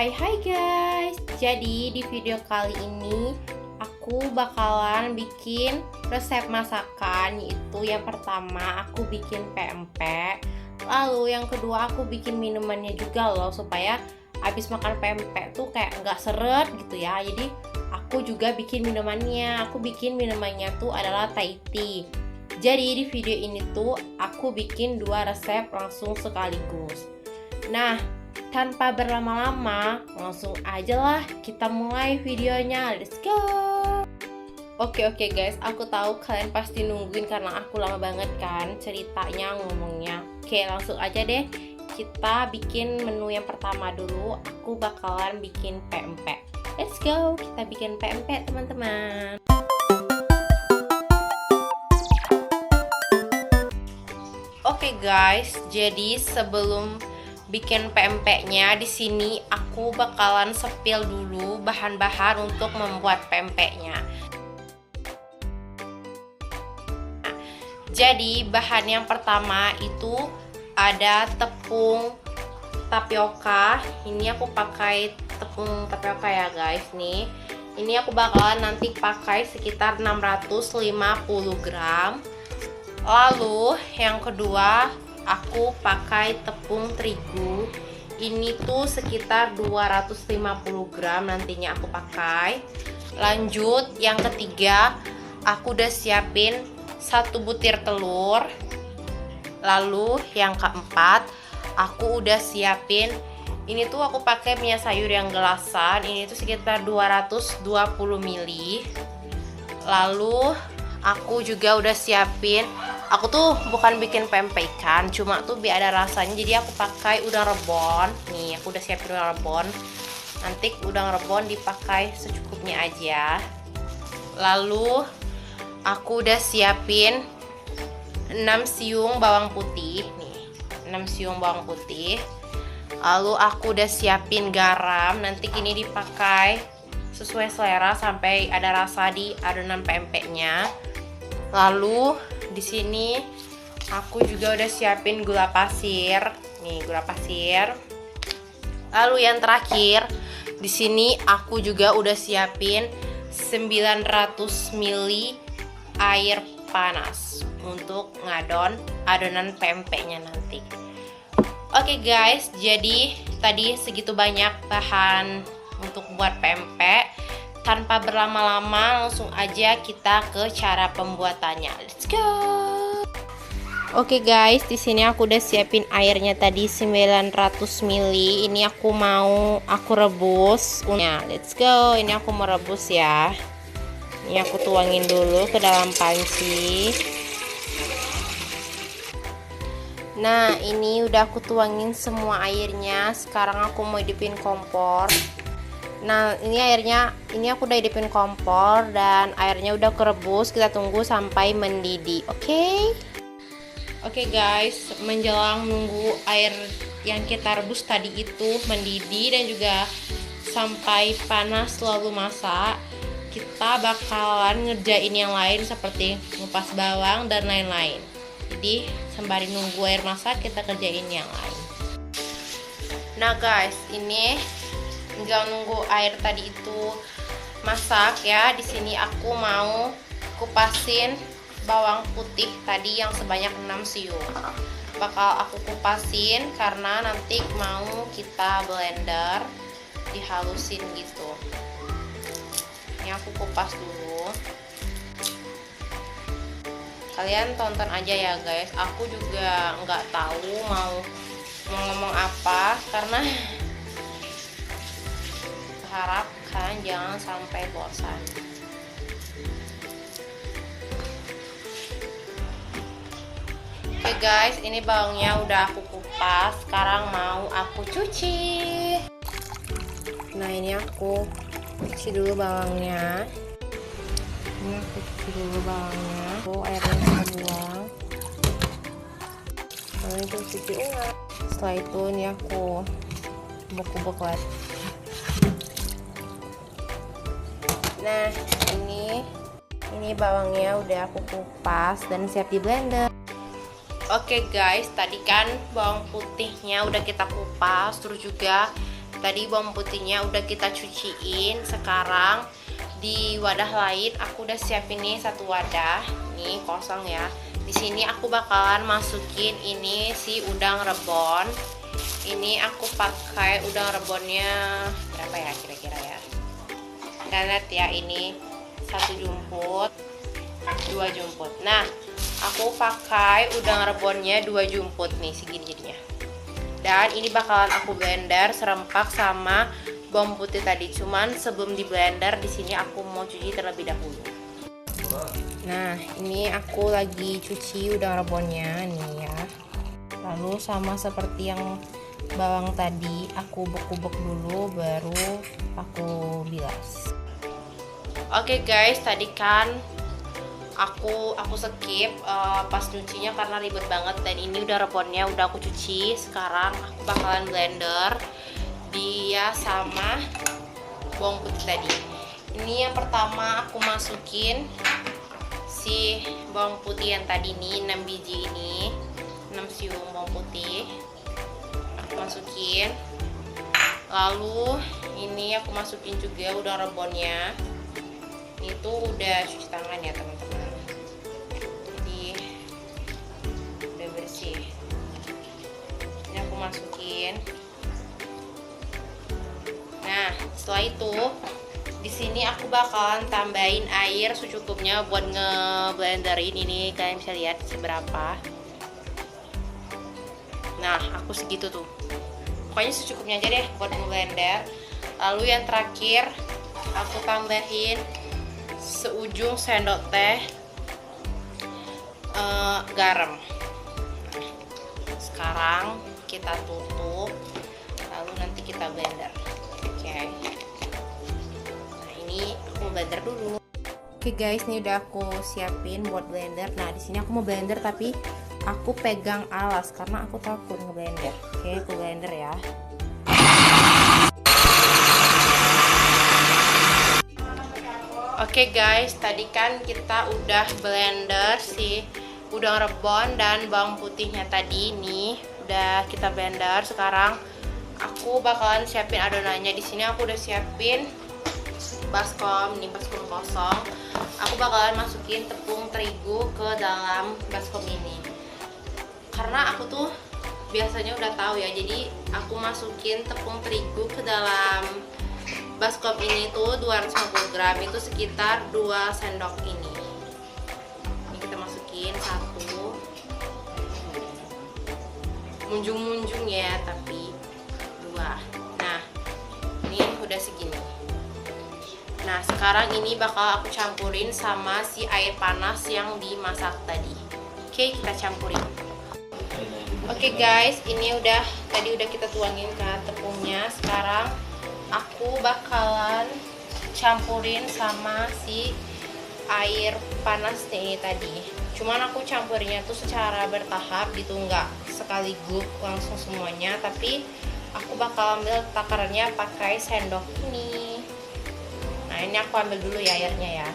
Hai guys, jadi di video kali ini aku bakalan bikin resep masakan, yaitu yang pertama aku bikin pempek, lalu yang kedua aku bikin minumannya juga loh, supaya habis makan pempek tuh kayak nggak seret gitu ya. Jadi aku juga bikin minumannya, tuh adalah Thai tea. Jadi di video ini tuh aku bikin dua resep langsung sekaligus. Nah, tanpa berlama-lama, langsung aja lah kita mulai videonya. Let's go. Oke guys, aku tahu kalian pasti nungguin karena aku lama banget kan ceritanya ngomongnya. Oke, langsung aja deh kita bikin menu yang pertama dulu. Aku bakalan bikin pempek. Let's go, kita bikin pempek teman-teman. Oke guys, jadi sebelum bikin pempeknya, di sini aku bakalan sepil dulu bahan-bahan untuk membuat pempeknya. Nah, jadi bahan yang pertama itu ada tepung tapioka. Ini aku pakai tepung tapioka ya guys nih. Ini aku bakalan nanti pakai sekitar 650 gram. Lalu yang kedua aku pakai tepung terigu. Ini tuh sekitar 250 gram nantinya aku pakai. Lanjut yang ketiga, aku udah siapin 1 butir telur. Lalu yang keempat, aku udah siapin, ini tuh aku pakai minyak sayur yang gelasan. Ini tuh sekitar 220 ml. Lalu aku juga udah siapin, aku tuh bukan bikin pempek ikan, cuma tuh biar ada rasanya, jadi aku pakai udang rebon. Nih, aku udah siapin udang rebon. Nanti udang rebon dipakai secukupnya aja. Lalu aku udah siapin 6 siung bawang putih. Nih, 6 siung bawang putih. Lalu aku udah siapin garam. Nanti ini dipakai sesuai selera sampai ada rasa di adonan pempeknya. Lalu di sini aku juga udah siapin gula pasir. Nih, gula pasir. Lalu yang terakhir, di sini aku juga udah siapin 900 ml air panas untuk ngadon adonan pempeknya nanti. Oke guys, jadi tadi segitu banyak bahan untuk buat pempek. Tanpa berlama-lama, langsung aja kita ke cara pembuatannya. Let's go. Oke guys, di sini aku udah siapin airnya tadi 900 ml. Ini aku rebus. Nah, let's go. Ini aku mau rebus ya. Ini aku tuangin dulu ke dalam panci. Nah, ini udah aku tuangin semua airnya. Sekarang aku mau hidupin kompor. Nah, ini aku udah hidupin kompor dan airnya udah kerebus. Kita tunggu sampai mendidih. Oke guys, menjelang nunggu air yang kita rebus tadi itu mendidih dan juga sampai panas lalu masak, kita bakalan ngerjain yang lain seperti ngupas bawang dan lain-lain. Jadi sembari nunggu air masak, kita kerjain yang lain. Nah guys, ini tinggal nunggu air tadi itu masak ya. Di sini aku mau kupasin bawang putih tadi yang sebanyak 6 siung. Bakal aku kupasin karena nanti mau kita blender, dihalusin gitu. Ini aku kupas dulu. Kalian tonton aja ya guys. Aku juga nggak tahu mau ngomong apa karena harap kalian jangan sampai bosan. Oke guys, ini bawangnya udah aku kupas. Sekarang mau aku cuci. Nah, ini aku cuci dulu bawangnya. Ini aku cuci dulu bawangnya. Airnya kita buang. Lalu itu cuci ulang. Setelah itu ini aku kubek-kubek lagi. Nah, ini bawangnya udah aku kupas dan siap di blender. Oke guys, tadi kan bawang putihnya udah kita kupas, terus juga tadi bawang putihnya udah kita cuciin. Sekarang di wadah lain aku udah siapin nih satu wadah, nih kosong ya. Di sini aku bakalan masukin ini si udang rebon. Ini aku pakai udang rebonnya berapa ya kira-kira ya? Kalian lihat ya, ini 1 jumput, 2 jumput. Nah, aku pakai udang rebonnya 2 jumput nih, segini jadinya. Dan ini bakalan aku blender serempak sama bawang putih tadi. Cuman sebelum di blender, di sini aku mau cuci terlebih dahulu. Nah, ini aku lagi cuci udang rebonnya nih ya. Lalu sama seperti yang bawang tadi, aku ubek-ubek dulu baru aku bilas. Oke guys, tadi kan aku skip pas nyucinya karena ribet banget, dan ini udah rebonnya udah aku cuci. Sekarang aku bakalan blender dia sama bawang putih tadi. Ini yang pertama aku masukin si bawang putih yang tadi nih, 6 biji ini, 6 siung bawang putih aku masukin. Lalu ini aku masukin juga udang rebonnya. Itu udah cuci tangan ya teman-teman, jadi udah bersih. Ini aku masukin. Nah, setelah itu di sini aku bakalan tambahin air secukupnya buat ngeblenderin. Ini kalian bisa lihat seberapa. Nah, aku segitu tuh, pokoknya secukupnya aja deh buat ngeblender. Lalu yang terakhir aku tambahin seujung sendok teh garam. Sekarang kita tutup, lalu nanti kita blender. Oke. Nah, ini aku blender dulu. Oke guys, ini udah aku siapin buat blender. Nah, di sini aku mau blender tapi aku pegang alas karena aku takut ngeblender. Oke, aku blender ya. Oke guys, tadi kan kita udah blender si udang rebon dan bawang putihnya tadi nih, udah kita blender. Sekarang aku bakalan siapin adonannya. Di sini aku udah siapin baskom, nih baskom kosong. Aku bakalan masukin tepung terigu ke dalam baskom ini. Karena aku tuh biasanya udah tahu ya, jadi aku masukin tepung terigu ke dalam baskom ini tuh 250 gram, itu sekitar 2 sendok ini. Ini kita masukin 1, munjung-munjung ya, tapi 2. Nah, ini udah segini. Nah, sekarang ini bakal aku campurin sama si air panas yang dimasak tadi. Oke, kita campurin. Oke guys, ini tadi udah kita tuangin ke tepungnya. Sekarang aku bakalan campurin sama si air panas ini tadi. Cuman aku campurnya tuh secara bertahap gitu, nggak sekaligus langsung semuanya. Tapi aku bakal ambil takarannya pakai sendok ini. Nah, ini aku ambil dulu ya airnya ya.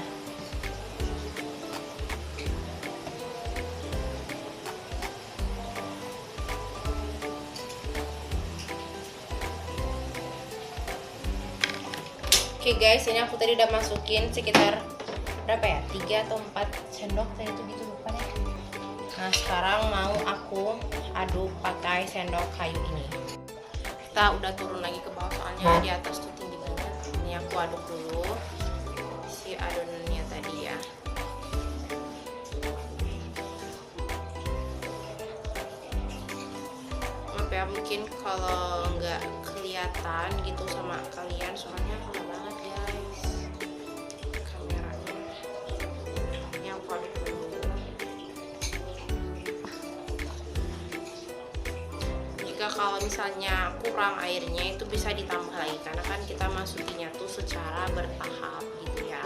Oke guys, ini aku tadi udah masukin sekitar berapa ya, 3 atau 4 sendok tadi itu gitu, lupa deh. Nah, sekarang mau aku aduk pakai sendok kayu ini. Kita udah turun lagi ke bawah soalnya di atas tuh tinggi banget. Ini aku aduk dulu si adonannya tadi ya. Maaf ya, mungkin kalau nggak kelihatan gitu sama kalian soalnya lama banget guys kameranya. Ini aku aduk dulu. kalau misalnya kurang airnya itu bisa ditambah lagi, karena kan kita masukinnya tuh secara bertahap gitu ya.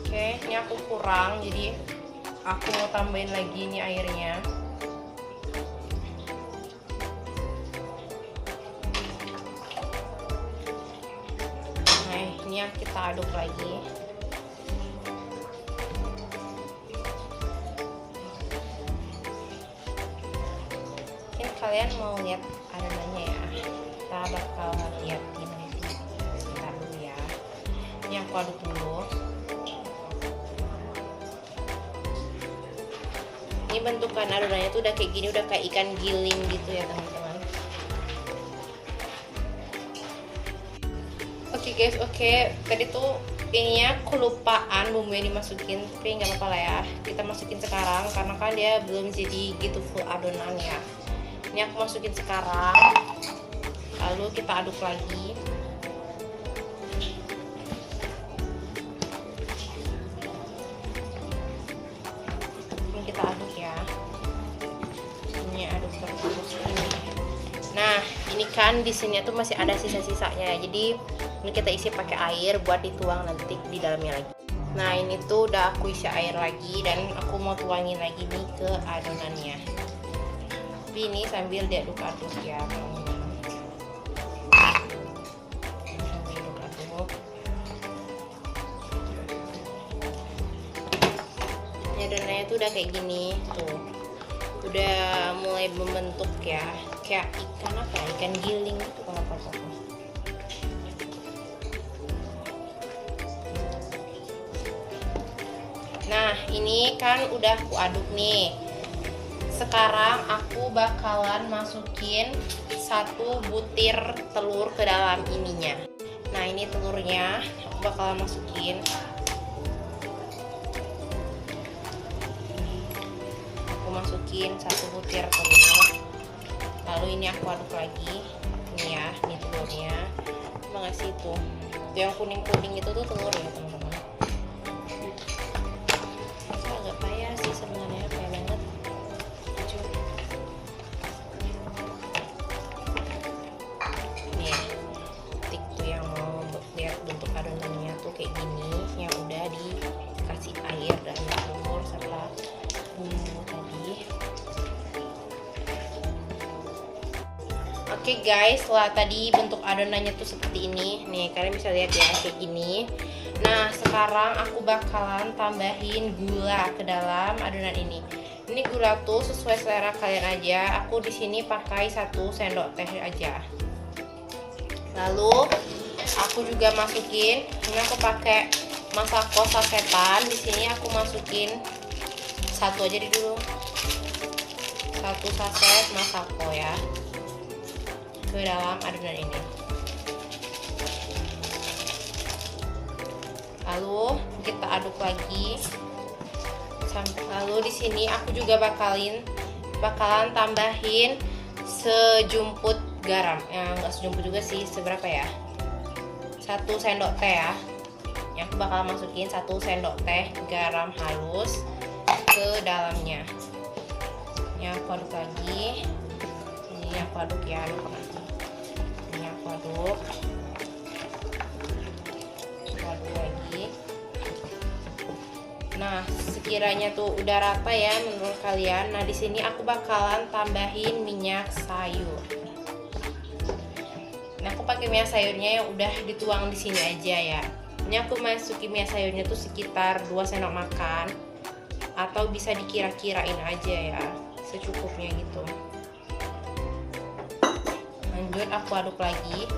Oke, ini aku kurang, jadi aku mau tambahin lagi nih airnya. Nah, ini kita aduk lagi. Kalian mau lihat adonannya ya, kita bakal liatin sebentar dulu ya. Ini aku aduk dulu. Ini bentukan adonannya tuh udah kayak gini, udah kayak ikan giling gitu ya teman-teman. Oke guys, tadi tuh ininya kelupaan bumbu yang dimasukin, tapi nggak apa-apa lah ya, kita masukin sekarang karena kan dia belum jadi gitu full adonan ya. Ini aku masukin sekarang, lalu kita aduk lagi. Ini kita aduk ya. Ini aduk terus ini. Nah, ini kan di sini tuh masih ada sisa-sisanya. Jadi ini kita isi pakai air buat dituang nanti di dalamnya lagi. Nah, ini tuh udah aku isi air lagi dan aku mau tuangin lagi nih ke adonannya. Ini sambil diaduk-aduk ya teman-teman. Ini adonannya tuh udah kayak gini tuh, udah mulai membentuk ya, kayak ikan apa ya, ikan giling gitu kalau apa-apa. Nah, ini kan udah aku aduk nih. Sekarang aku bakalan masukin 1 butir telur ke dalam ininya. Nah, ini telurnya aku bakalan masukin. Aku masukin 1 butir telur. Lalu ini aku aduk lagi. Ini ya, ini telurnya. Terima kasih tuh. Yang kuning-kuning itu tuh telur ya teman-teman. Agak payah sih sebenarnya, payah banget. Kayak gini, yang udah dikasih air dan telur serta bumbu tadi. Oke guys, setelah tadi bentuk adonannya tuh seperti ini nih, kalian bisa lihat ya kayak gini. Nah, sekarang aku bakalan tambahin gula ke dalam adonan ini. Ini gula tuh sesuai selera kalian aja. Aku di sini pakai 1 sendok teh aja. Lalu aku juga masukin, ini aku pakai Masako sasetan. Di sini aku masukin 1 aja dulu, 1 saset Masako ya ke dalam adonan ini. Lalu kita aduk lagi. Lalu di sini aku juga bakalan tambahin sejumput garam. Ya nggak sejumput juga sih, seberapa ya? 1 sendok teh ya. Yang aku bakal masukin 1 sendok teh garam halus ke dalamnya. Ini aku aduk lagi. Ini aku aduk ya, aduk lagi. Ini aku aduk. Aku aduk lagi. Nah, sekiranya tuh udah rata ya menurut kalian. Nah, di sini aku bakalan tambahin minyak sayur. Nah, aku pakai minyak sayurnya yang udah dituang di sini aja ya. Ini aku masukin minyak sayurnya tuh sekitar 2 sendok makan, atau bisa dikira-kirain aja ya, secukupnya gitu. Lanjut aku aduk lagi.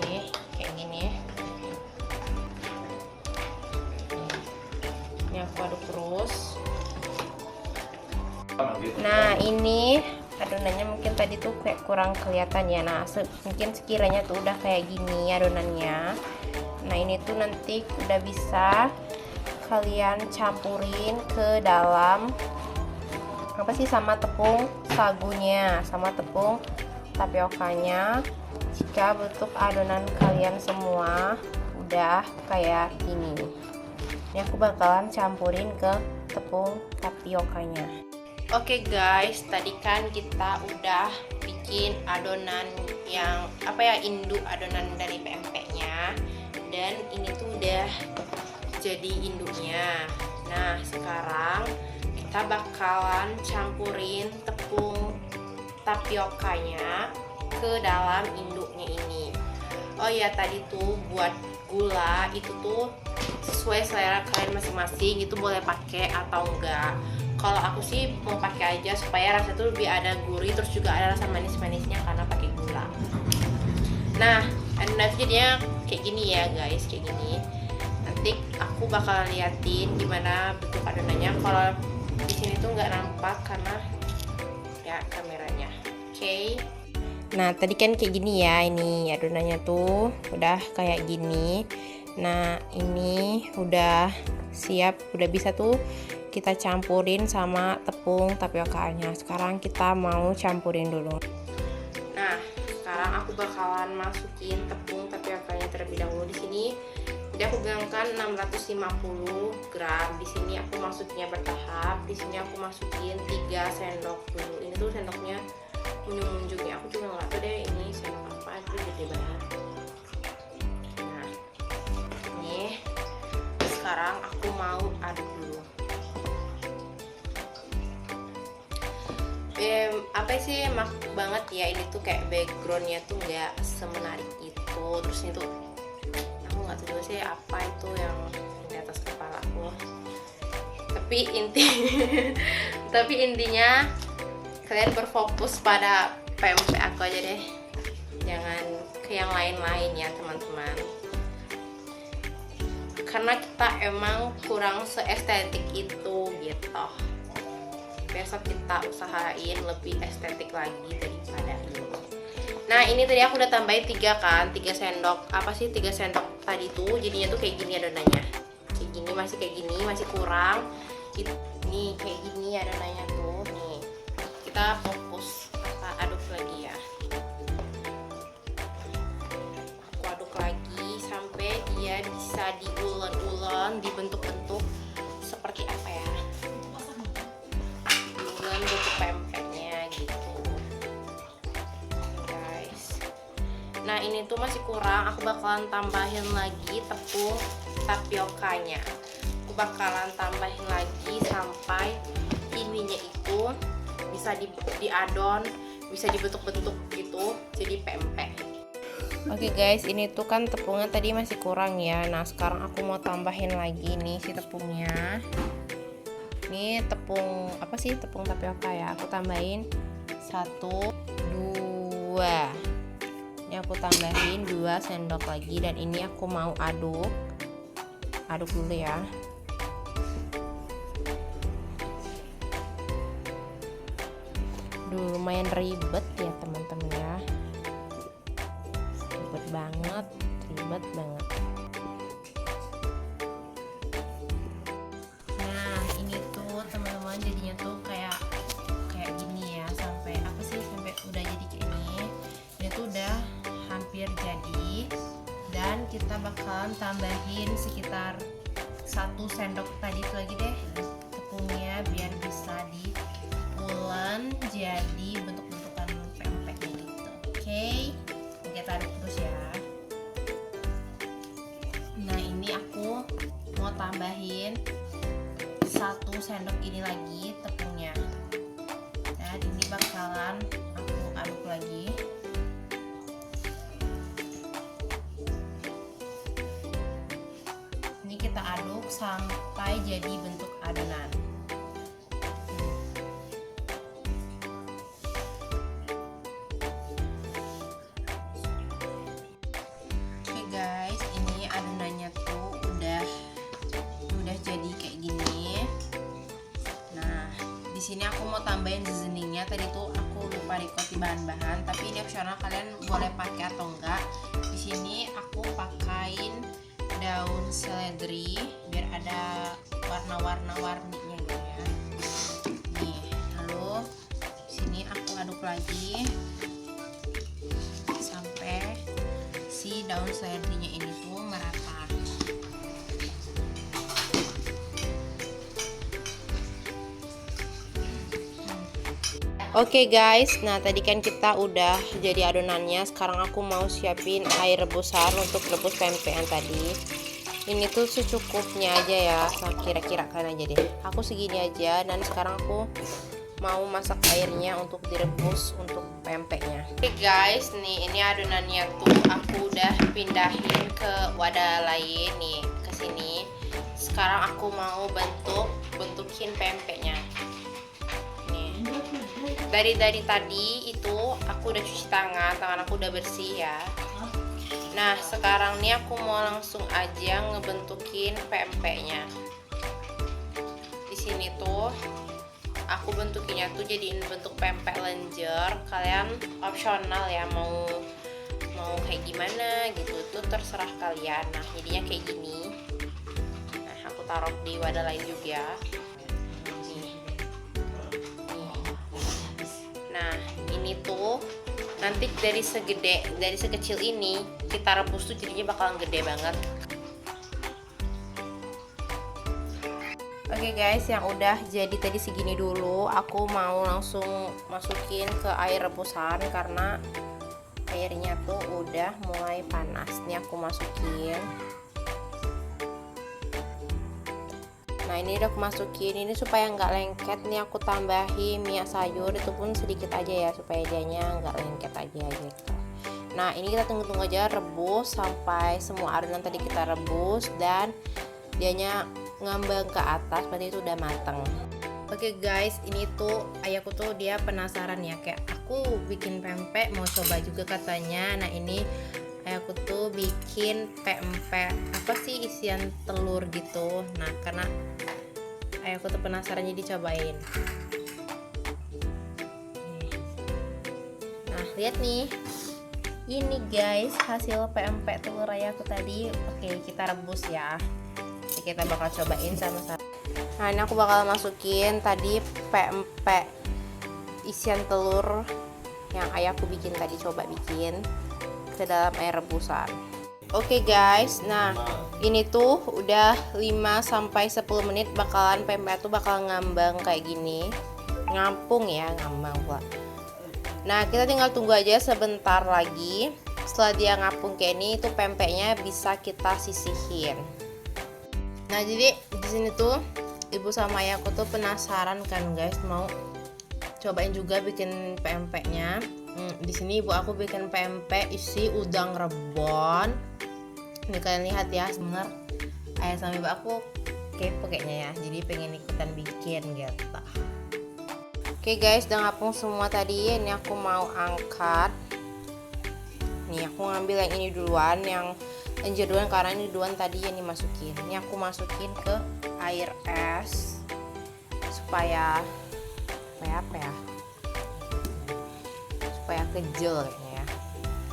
Nih, kayak gini. Ini aku aduk terus. Nah, ini adonannya mungkin tadi tuh kayak kurang kelihatan ya. Nah, mungkin sekiranya tuh udah kayak gini adonannya. Nah, ini tuh nanti udah bisa kalian campurin ke dalam apa sih, sama tepung sagunya, sama tepung tapiokanya. Jika bentuk adonan kalian semua udah kayak gini, ini aku bakalan campurin ke tepung tapiokanya. Oke guys, tadi kan kita udah bikin adonan yang induk adonan dari pempeknya, dan ini tuh udah jadi induknya. Nah, sekarang kita bakalan campurin tepung tapiokanya ke dalam induknya ini. Oh ya, tadi tuh buat gula itu tuh sesuai selera kalian masing-masing, itu boleh pakai atau enggak. Kalau aku sih mau pakai aja supaya rasa tuh lebih ada gurih, terus juga ada rasa manis-manisnya karena pakai gula. Nah, adonan jadinya kayak gini ya guys, kayak gini. Nanti aku bakalan liatin gimana bentuk adonannya. Kalau di sini tuh nggak nampak karena ya kameranya. Oke. Nah, tadi kan kayak gini ya, ini adonannya tuh udah kayak gini. Nah, ini udah siap, udah bisa tuh kita campurin sama tepung tapiokanya. Sekarang kita mau campurin dulu. Nah, sekarang aku bakalan masukin tepung tapiokanya terlebih dahulu. Di sini jadi aku bilangkan 650 gram. Di sini aku masuknya bertahap. Di sini aku masukin 3 sendok dulu. Ini tuh sendoknya munjung-munjung ya. Aku juga nggak tahu deh ini sendok apa, itu gede banget. Nah, ini sekarang aku mau aduk dulu. Apa sih emak banget ya, ini tuh kayak backgroundnya tuh nggak semenarik itu. Terus ini tuh aku nggak tahu sih apa itu yang di atas kepala aku, tapi intinya kalian berfokus pada pempek aku aja deh, jangan ke yang lain-lain ya teman-teman, karena kita emang kurang seestetik itu gitu. Besok kita usahain lebih estetik lagi daripada ini. Nah, ini tadi aku udah tambahin 3 sendok, 3 sendok tadi tuh, jadinya tuh kayak gini adonannya. Kayak gini, masih kurang. Nih, kayak gini adonannya tuh. Nih, kita fokus, kita aduk lagi ya. Aku aduk lagi sampai dia bisa diulon-ulon, dibentuk-bentuk seperti apa ya? Bentuk pempeknya gitu guys. Nah, ini tuh masih kurang, aku bakalan tambahin lagi tepung tapiokanya. Aku bakalan tambahin lagi sampai ininya itu bisa diadon, bisa dibentuk-bentuk gitu jadi pempek. Oke guys, ini tuh kan tepungnya tadi masih kurang ya. Nah, sekarang aku mau tambahin lagi nih si tepungnya. Ini tepung tepung tapioka ya. Aku tambahin 1, 2. Ini aku tambahin 2 sendok lagi, dan ini aku mau aduk dulu ya. Lumayan ribet ya teman-teman ya. Ribet banget. Jadinya tuh kayak gini ya, sampai udah jadi kayak ini. Ini tuh udah hampir jadi, dan kita bakalan tambahin sekitar 1 sendok tadi itu lagi deh tepungnya, biar bisa diulen jadi bentuk-bentukan pempeknya gitu. Oke, kita aduk terus ya. Nah, ini aku mau tambahin 1 sendok ini lagi tepungnya. Nah, ini bakalan aku aduk lagi. Ini kita aduk sampai jadi bentuk adonan. Oke guys, ini adonannya tuh udah jadi kayak gini. Nah, di sini aku mau tambahin seasoningnya. Tadi tuh aku lupa record bahan-bahan, tapi ini opsional, kalian boleh pakai atau enggak. Di sini aku pakain daun seledri biar ada warna-warninya gitu ya. Nih, lalu di sini aku aduk lagi sampai si daun seledrinya ini tuh merata. Oke guys, nah tadi kan kita udah jadi adonannya. Sekarang aku mau siapin air rebusan untuk rebus pempek yang tadi. Ini tuh secukupnya aja ya, kira-kira kan aja deh. Aku segini aja, dan sekarang aku mau masak airnya untuk direbus untuk pempeknya. Oke guys, nih ini adonannya tuh aku udah pindahin ke wadah lain nih, ke sini. Sekarang aku mau bentukin pempeknya. Nih. Dari tadi itu aku udah cuci tangan aku udah bersih ya. Nah, sekarang nih aku mau langsung aja ngebentukin pempeknya. Di sini tuh aku bentukinnya tuh jadiin bentuk pempek lenjer. Kalian opsional ya, mau kayak gimana gitu, tuh terserah kalian. Nah, jadinya kayak gini. Nah, aku taruh di wadah lain juga. Nah, ini tuh nanti dari sekecil ini kita rebus tuh jadinya bakalan gede banget. Oke guys, yang udah jadi tadi segini dulu, aku mau langsung masukin ke air rebusan karena airnya tuh udah mulai panas. Nih aku masukin. Nah, ini udah aku masukin. Ini supaya nggak lengket nih aku tambahin minyak sayur, itu pun sedikit aja ya supaya dianya nggak lengket aja gitu. Nah, ini kita tunggu aja rebus sampai semua adonan tadi kita rebus dan dianya ngambang ke atas, berarti itu udah mateng. Oke guys, ini tuh ayahku tuh dia penasaran ya, kayak aku bikin pempek mau coba juga katanya. Nah, ini ayahku tuh bikin pempek apa sih isian telur gitu. Nah, karena ayahku tuh penasaran jadi cobain. Nah, lihat nih. Ini guys hasil pempek telur ayahku tadi. Oke, kita rebus ya. Jadi kita bakal cobain sama-sama. Nah, ini aku bakal masukin tadi pempek isian telur yang ayahku bikin tadi, coba bikin ke dalam air rebusan. Oke guys, nah ini tuh udah 5-10 menit bakalan pempek tuh bakal ngambang kayak gini. Ngampung ya, ngambang pula. Nah, kita tinggal tunggu aja sebentar lagi. Setelah dia ngapung kayak ini, itu pempeknya bisa kita sisihin. Nah, jadi di sini tuh ibu sama ayahku tuh penasaran kan guys, mau cobain juga bikin pempeknya. Di sini ibu aku bikin pempek isi udang rebon. Ini kalian lihat ya, sebenarnya ayah sama ibu aku kepo kayaknya ya, jadi pengen ikutan bikin gitu. Oke guys, udah ngapung semua tadi. Ini aku mau angkat. Nih aku ngambil yang ini duluan, yang lenjer duluan karena ini duluan tadi yang dimasukin. Ini aku masukin ke air es supaya apa ya? Supaya kejel kayaknya ya.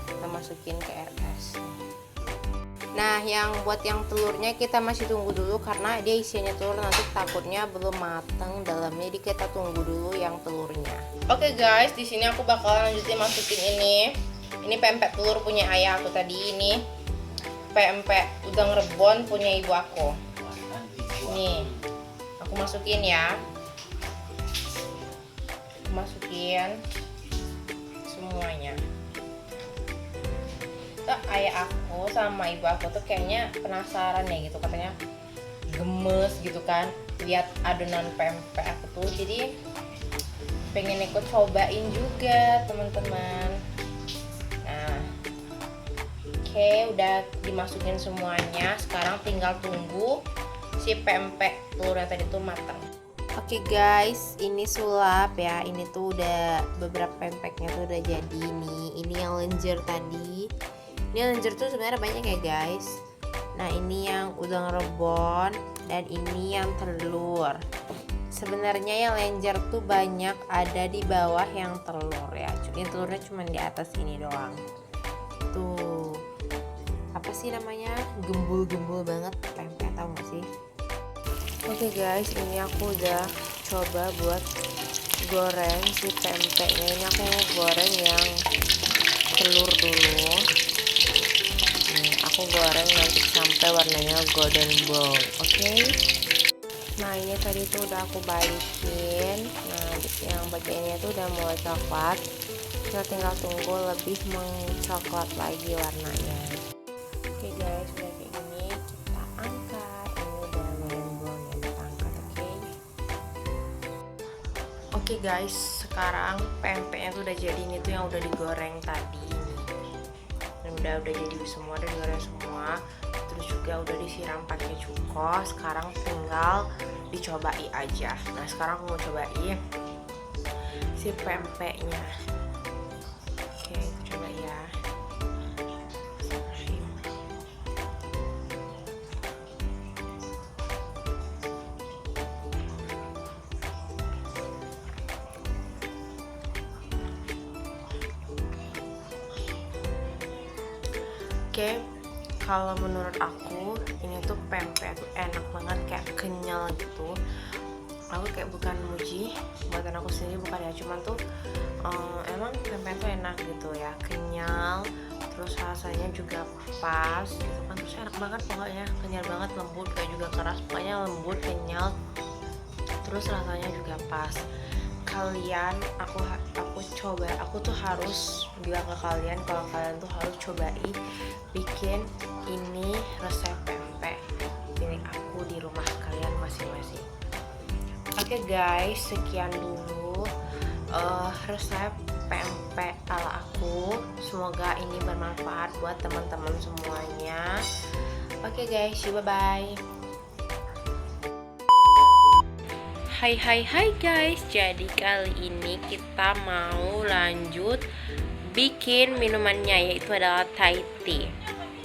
Kita masukin ke air es. Nah, yang buat yang telurnya kita masih tunggu dulu karena dia isinya telur, nanti takutnya belum matang dalamnya. Jadi kita tunggu dulu yang telurnya. Oke guys, di sini aku bakalan lanjutin masukin ini. Ini pempek telur punya ayah aku tadi, ini pempek udang rebon punya ibu aku. Nih, aku masukin ya. Masukin semuanya. Ayah aku sama ibu aku tuh kayaknya penasaran ya gitu, katanya gemes gitu kan lihat adonan pempek aku tuh, jadi pengen ikut cobain juga teman-teman. Nah, oke, udah dimasukin semuanya, sekarang tinggal tunggu si pempek telurnya tadi tuh matang. Oke guys, ini sulap ya. Ini tuh udah beberapa pempeknya tuh udah jadi nih. Ini yang lenjer tadi. Ini lenjer tuh sebenarnya banyak ya guys. Nah, ini yang udang rebon dan ini yang telur. Sebenarnya yang lenjer tuh banyak ada di bawah yang telur ya. Ini telurnya cuma di atas ini doang. Tuh. Apa sih namanya? Gembul-gembul banget pempek, tahu gak sih? Oke guys, ini aku udah coba buat goreng si pempeknya. Ini aku goreng yang telur dulu. Aku goreng nanti sampai warnanya golden brown. Oke. Nah ini tadi tuh udah aku balikin. Nah yang bagiannya tuh udah mulai coklat, kita tinggal tunggu lebih mencoklat lagi warnanya. Oke guys, udah kayak gini kita angkat. Ini udah lumayan belum ya, kita angkat. Oke guys, sekarang pempeknya tuh udah jadi. Ini tuh yang udah digoreng tadi ini, dan udah jadi semua, udah digoreng semua, terus juga udah disiram pakai cuko. Sekarang tinggal dicobai aja. Nah sekarang aku mau cobain si pempeknya. Oke, kita coba ya. Oke, kalau menurut aku ini tuh pempek tuh enak banget, kayak kenyal gitu. Aku kayak bukan muji buatan aku sendiri, bukan ya, cuman tuh emang pempek tuh enak gitu ya, kenyal, terus rasanya juga pas gitu kan, terus enak banget pokoknya, kenyal banget, lembut, gak juga keras, pokoknya lembut, kenyal, terus rasanya juga pas. Kalian, aku tuh harus bilang ke kalian kalau kalian tuh harus cobain bikin ini resep pempek milik aku di rumah kalian masing-masing. Oke guys, sekian dulu resep pempek ala aku. Semoga ini bermanfaat buat teman-teman semuanya. Oke guys, bye bye. Hai guys, jadi kali ini kita mau lanjut bikin minumannya, yaitu adalah Thai tea.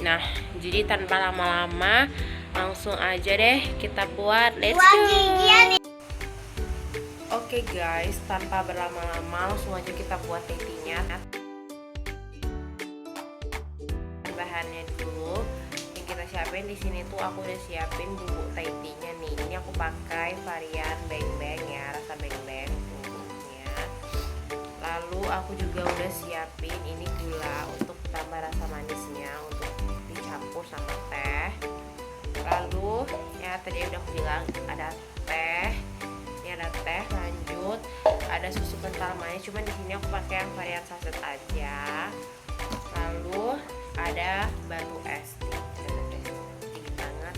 Nah, jadi tanpa lama-lama langsung aja deh kita buat, let's go. Oke guys, tanpa berlama-lama langsung aja kita buat Thai tea-nya. Bahannya dulu yang kita siapin di sini tuh, aku udah siapin bubuk Thai tea-nya nih. Ini aku pakai varian beng-beng ya, rasa beng-beng bubuknya. Lalu aku juga udah siapin ini gula untuk tambah rasa manisnya, untuk dicampur sama teh. Lalu ya tadi udah aku bilang ada teh. Ini ada teh, lanjut ada susu kental manis, cuman di sini aku pakai yang varian saset aja. Lalu ada batu es dingin banget.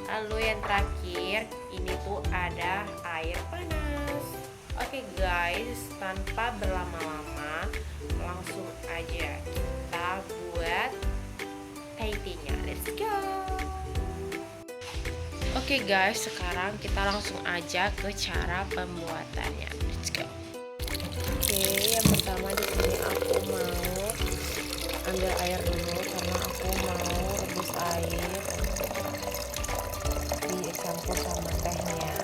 Lalu yang terakhir ini tuh ada air panas. Oke guys, tanpa berlama-lama langsung aja kita buat Thai tea-nya. Let's go. Oke guys, sekarang kita langsung aja ke cara pembuatannya. Let's go. Oke, yang pertama di sini aku mau ambil air dulu karena aku mau rebus air dicampur sama tehnya.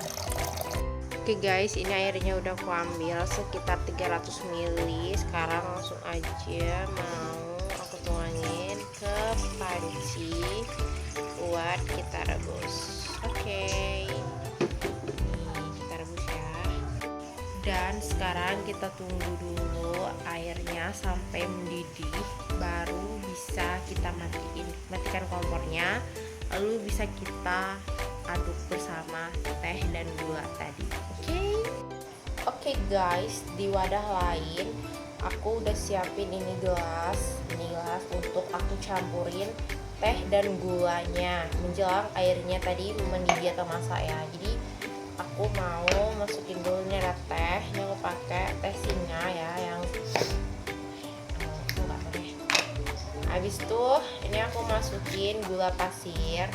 Oke guys, ini airnya udah aku ambil sekitar 300 ml. Sekarang langsung aja mau aku tuangin ke panci buat kita rebus. Oke, nih kita rebus ya. Dan sekarang kita tunggu dulu airnya sampai mendidih, baru bisa kita matikan kompornya, lalu bisa kita aduk bersama teh dan gula tadi. Oke guys, di wadah lain aku udah siapin ini gelas untuk aku campurin teh dan gulanya menjelang airnya tadi mendidih atau masak ya. Jadi aku mau masukin dulu, ini ada teh, ini aku pakai teh singa ya, yang enggak tahu deh. Habis itu ini aku masukin gula pasir.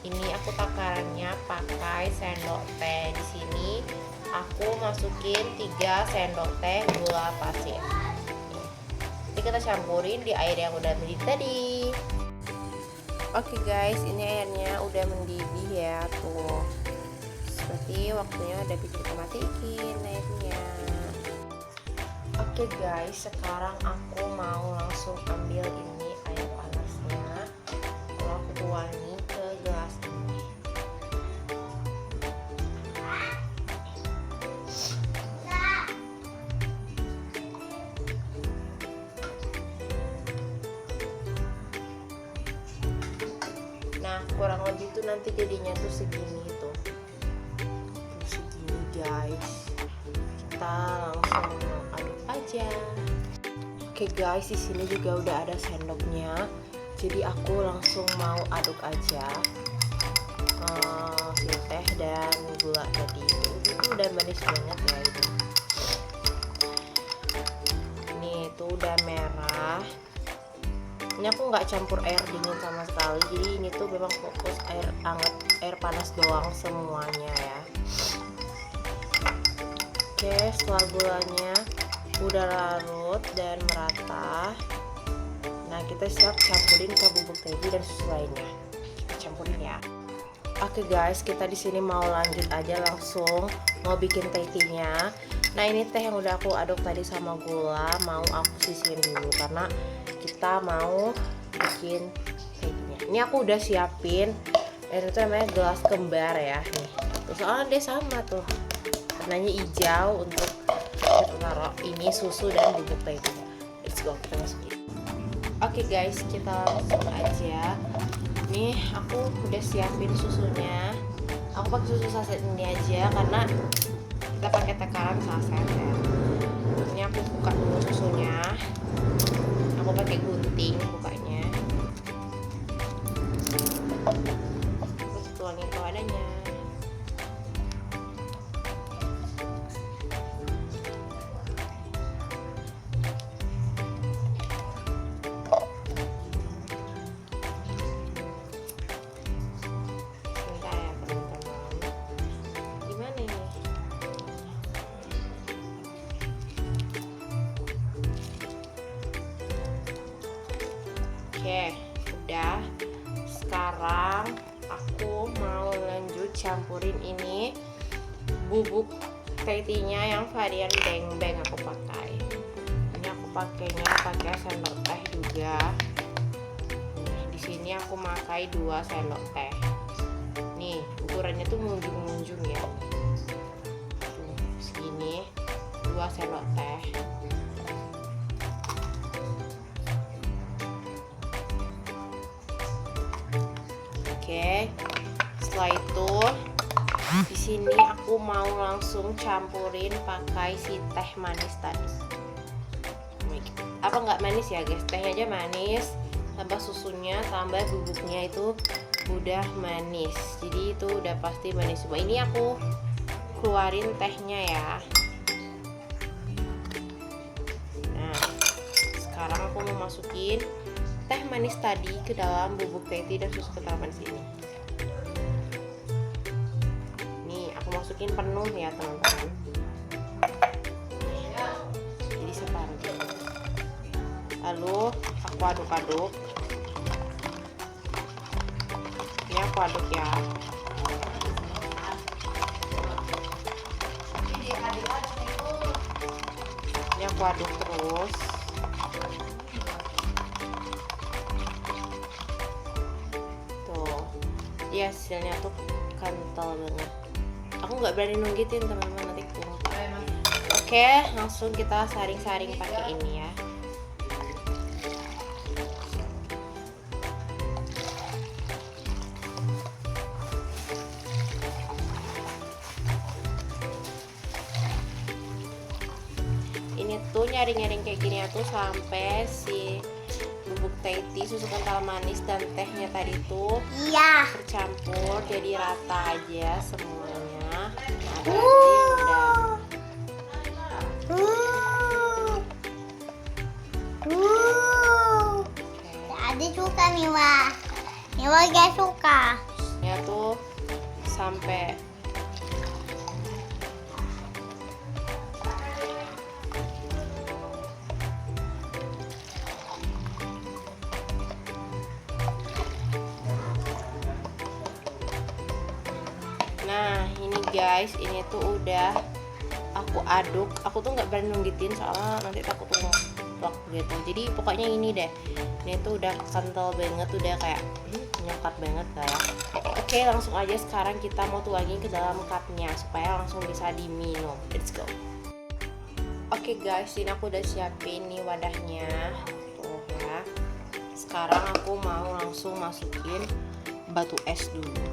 Ini aku takarannya pakai sendok teh. Di sini aku masukin 3 sendok teh gula pasir. Jadi kita campurin di air yang udah mendidih tadi. Oke guys, ini airnya udah mendidih ya, tuh. Berarti waktunya udah bisa kita matiin airnya. Oke guys, sekarang aku mau langsung ambil ini air panasnya. Kalau aku tuangin ke gelas ini. Nah, kurang lebih tuh nanti jadinya tuh segini tuh. guys, kita langsung aduk aja. Oke guys, di sini juga udah ada sendoknya. Jadi aku langsung mau aduk aja si teh dan gula tadi. Itu udah manis banget ya itu. Nih itu udah merah. Ini aku nggak campur air dingin sama sekali. Jadi ini tuh memang fokus air hangat, air panas doang semuanya ya. Oke, setelah gulanya udah larut dan merata, nah kita siap campurin ke bubuk teh dan susu lainnya. Kita campurin ya. Oke guys, kita di sini mau lanjut aja langsung mau bikin teh tea-nya. Nah ini teh yang udah aku aduk tadi sama gula mau aku sisihin dulu karena kita mau bikin teh tea-nya. Ini aku udah siapin dan itu namanya gelas kembar ya nih. Soalnya dia sama tuh warnanya hijau untuk kita taruh ini susu dan bubuk teh tea. Let's go, kita masukin. Oke guys, kita langsung aja. Nih aku udah siapin susunya. Aku pakai susu saset ini aja karena kita pakai takaran saset ya. Ini aku buka dulu susunya. Aku pakai gunting bukanya. Terus tuangin ke wadahnya. Oke, udah. Sekarang aku mau lanjut campurin ini bubuk teh tea-nya yang varian beng-beng aku pakai. Ini aku pakainya pakai sendok teh juga. Di sini aku pakai 2 sendok teh. Nih, ukurannya tuh munjung-munjung ya. Tuh, segini 2 sendok teh. Oke, setelah itu di sini aku mau langsung campurin pakai si teh manis tadi. Apa nggak manis ya guys? Tehnya aja manis, tambah susunya, tambah bubuknya itu udah manis. Jadi itu udah pasti manis semua. Ini aku keluarin tehnya ya. Nah, sekarang aku mau masukin teh manis tadi ke dalam bubuk teh tea dan susu kental manis ini. Nih aku masukin penuh ya teman-teman. Jadi separuh. Lalu aku aduk-aduk. Ini aku aduk ya. Ini aku aduk terus. Ya hasilnya tuh kental banget. Aku nggak berani nunggitin teman-teman, nanti tumpah. Oke, langsung kita saring-saring pakai ini ya. Ini tuh nyaring-nyaring kayak gini tuh sampai si bubuk teh tea, susu kental manis dan tehnya tadi tuh bercampur jadi rata aja semuanya. Nah, udah. Adik suka nih Wah. Miwa gak suka. Ya tuh sampai nah ini guys, ini tuh udah aku aduk. Aku tuh nggak berani nunggitin soalnya nanti takut tumpah gitu. Jadi pokoknya ini deh, ini tuh udah kental banget, udah kayak nyokat banget lah ya. Oke, langsung aja sekarang kita mau tuangin ke dalam cupnya supaya langsung bisa diminum. Let's go. Oke guys, ini aku udah siapin nih wadahnya tuh ya. Sekarang aku mau langsung masukin batu es dulu,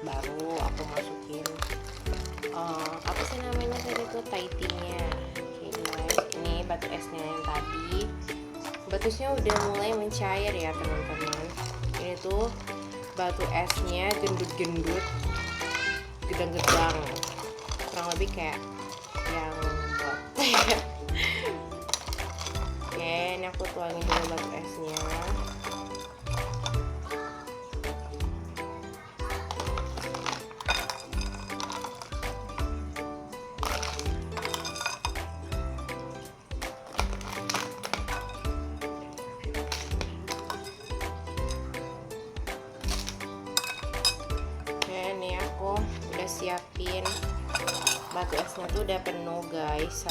baru aku masukin apa sih namanya tadi tuh, Thai tea-nya. Oke guys, ini batu esnya yang tadi. Batu esnya udah mulai mencair ya teman-teman. Ini tuh batu esnya gendut-gendut, gedang-gedang, kurang lebih kayak yang buat Oke, ini aku tuangin dulu batu esnya. Nih aku udah siapin batu esnya tuh udah penuh guys.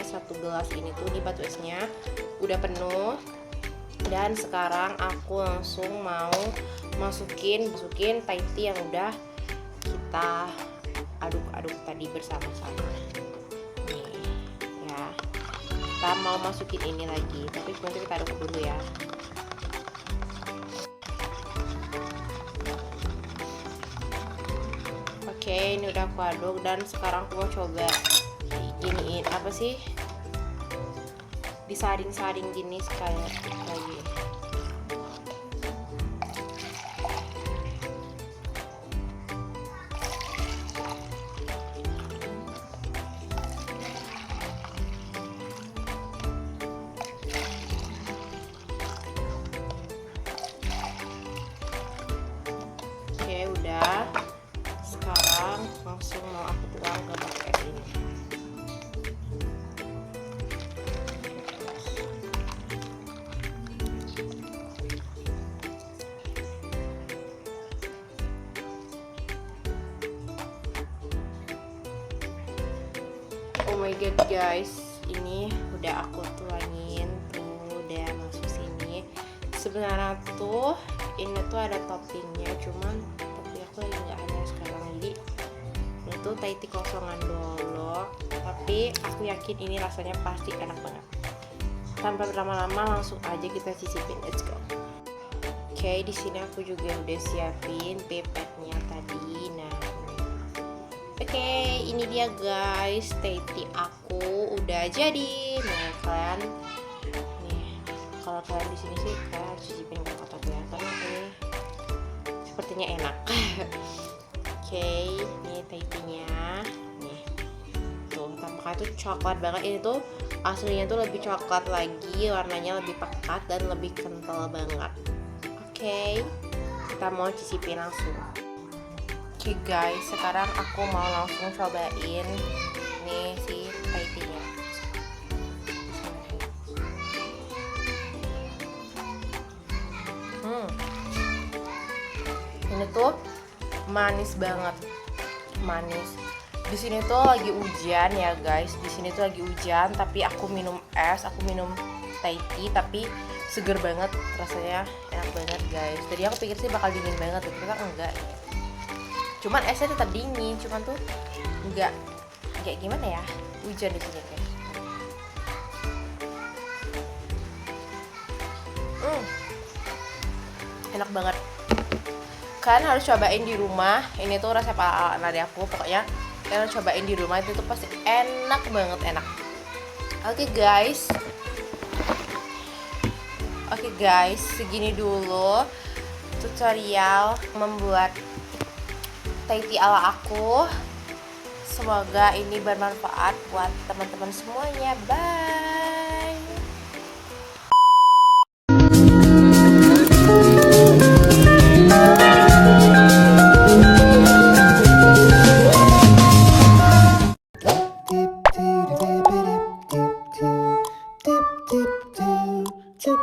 Satu gelas ini tuh di batu esnya udah penuh. Dan sekarang aku langsung mau masukin Thai tea yang udah kita aduk-aduk tadi bersama-sama. Nih ya, kita mau masukin ini lagi, tapi nanti kita aduk dulu ya. Oke, ini udah aku aduk dan sekarang aku mau coba giniin apa sih, disaring-saring gini sekali lagi. Oke, udah. Sekarang langsung mau aku tuang ke batu es ini. Oh my god guys, ini udah aku tuangin tuh, udah masuk sini. Sebenarnya tuh ini tuh ada toppingnya, cuman tapi aku lagi nggak ada sekarang. Jadi itu Thai tea kosongan dulu, tapi aku yakin ini rasanya pasti enak banget. Tanpa berlama-lama langsung aja kita cicipin, let's go. Oke, di sini aku juga udah siapin pipetnya tadi. Nah, oke, ini dia guys, Thai tea aku udah jadi. Nah, kalau kalian di sini sih kalian harus cicipin kotak ya, karena ini sepertinya enak. Oke, ini Thai tea-nya. Nih, tuh tampaknya tuh coklat banget. Ini tuh aslinya tuh lebih coklat lagi, warnanya lebih pekat dan lebih kental banget. Oke, kita mau cicipin langsung. Oke guys, sekarang aku mau langsung cobain nih si Thai tea-nya. Ini tuh manis banget, manis. Di sini tuh lagi hujan ya guys. Di sini tuh lagi hujan, tapi aku minum es, aku minum Thai tea, tapi seger banget rasanya, enak banget guys. Tadi aku pikir sih bakal dingin banget, ternyata enggak. Cuman esnya tetap dingin, cuman tuh enggak kayak gimana ya, hujan di sini guys. Enak banget. Kalian harus cobain di rumah. Ini tuh resep ala dari aku. Pokoknya kalian harus cobain di rumah, itu tuh pasti enak banget, enak. Oke guys, segini dulu tutorial membuat Thai tea ala aku. Semoga ini bermanfaat buat teman-teman semuanya. Bye. Tip